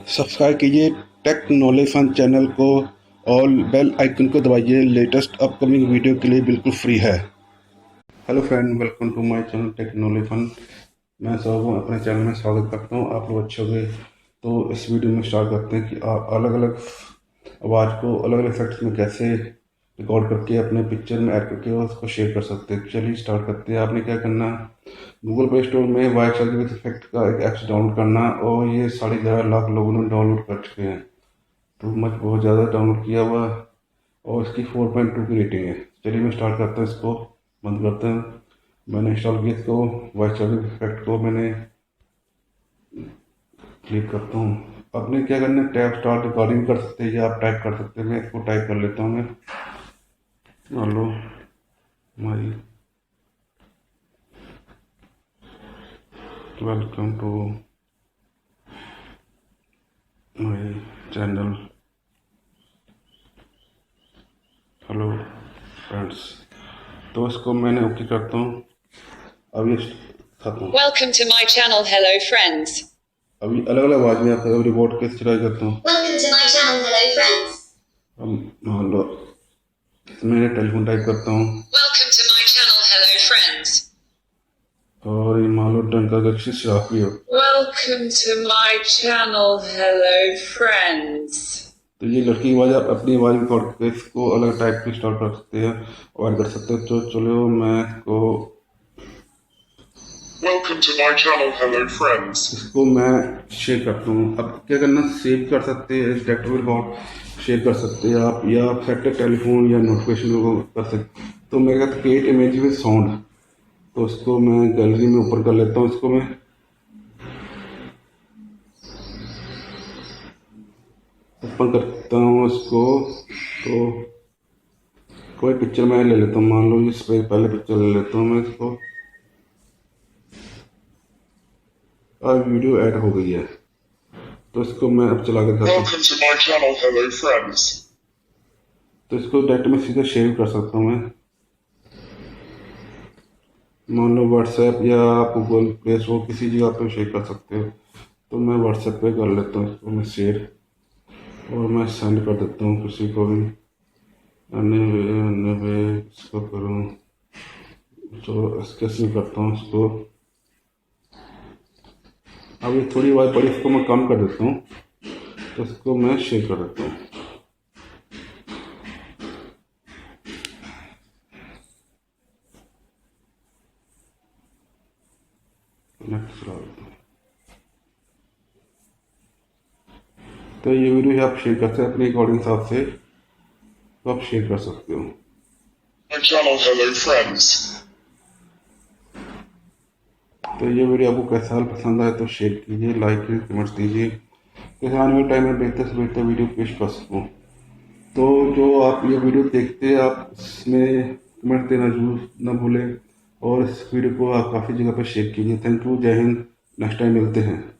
Subscribe कीजिए take knowledge fun channel को और बेल आइकन को दबाइए। लेटेस्ट अपकमिंग वीडियो के लिए बिल्कुल फ्री है। Hello friend, welcome to my channel tech knowledge fun. मैं सब अपने चैनल में स्वागत करता हूँ। आप लोग अच्छे हो गए तो इस वीडियो में स्टार्ट करते हैं कि आप अलग अलग आवाज़ को अलग अलग इफेक्ट्स में कैसे रिकॉर्ड करके अपने पिक्चर में ऐड करके उसको शेयर कर सकते हैं। चलिए स्टार्ट करते हैं। आपने क्या करना, गूगल प्ले स्टोर में वाइट चार्ज विद इफेक्ट का एक ऐप्स डाउनलोड करना, और ये 11.5 लाख लोगों ने डाउनलोड कर चुके हैं। टू मच बहुत ज़्यादा डाउनलोड किया हुआ, और इसकी 4.2 की रेटिंग है। चलिए मैं स्टार्ट करता हूँ, इसको बंद करते हैं। मैंने इंस्टॉल किया इसको, वाइट चार्ज इफेक्ट को मैंने क्लिक करता हूँ। आपने क्या करना है, टैप स्टार्ट रिकॉर्डिंग कर सकते हैं या आप टाइप कर सकते हैं। मैं इसको टाइप कर लेता हूँ। मैं मान लो हमारी welcome to my channel, hello friends. तो इसको मैंने ओके करता हूँ। अब ये खत्म। Welcome to my channel, hello friends. अभी अलग अलग आवाज में आपका रिपोर्ट कैसे ट्राई करता हूँ। Welcome to my channel, hello friends. अब मान लो मैंने टेलीफोन टाइप करता हूँ, Welcome to my channel, hello friends. और ये मान लो डंका गक्षी शराब भी हो। Welcome to my channel, hello friends. तो ये लड़की आवाज आप अपनी आवाज में रिकॉर्ड करके इसको अलग टाइप की स्टार्ट कर सकते हैं और ऐड कर सकते हैं। तो चलो मैं इसको Welcome to my channel, hello friends. इसको मैं शेयर करता हूँ। अब क्या करना, सेव कर सकते हैं, डायरेक्ट रिकॉर्ड शेयर कर सकते हैं आप, या सेट टेलीफोन या नोटिफिकेशन को कर सकते। तो मैं कहता हूँ क्रिएट इमेज विद साउंड, तो इसको मैं गैलरी में ऊपर कर लेता हूँ। इसको मैं ओपन करता हूँ इसको, तो कोई पिक्चर मैं ले लेता हूँ। मान लो इस पे पहले पिक्चर ले लेता हूँ मैं इसको, और वीडियो ऐड हो गई है। तो इसको मैं अब चला के दिखाता हूँ। Welcome to my channel, hello friends. तो इसको डायरेक्ट में सीधा शेयर कर सकता हूँ मैं। मान लो व्हाट्सएप या आप गूगल प्ले स्टोर किसी जगह पे शेयर कर सकते हो। तो मैं व्हाट्सएप पे कर लेता हूँ इसको मैं शेयर, और मैं सेंड कर देता हूँ किसी को भी। अन्य वे इसको करूँ, तो कैसे करता हूँ इसको। अब ये थोड़ी आवाज़ बड़ी, इसको मैं कम कर देता हूँ, तो इसको मैं शेयर कर देता हूँ। नेक्स्ट चला देता हूँ। तो ये वीडियो आप शेयर कर सकते हैं अपने अकॉर्डिंग हिसाब से, तो आप शेयर कर सकते हो। My channel, hello friends. तो ये वीडियो आपको कैसा पसंद आए तो शेयर कीजिए, लाइक कीजिए, कमेंट्स दीजिए, ताकि आने वाले टाइम में बेहतर से बेहतर वीडियो पेश कर सकूँ। तो जो आप ये वीडियो देखते हैं, आप इसमें कमेंट देना जरूर न भूलें, और इस वीडियो को आप काफ़ी जगह पर शेयर कीजिए। थैंक यू, जय हिंद। नेक्स्ट टाइम मिलते हैं।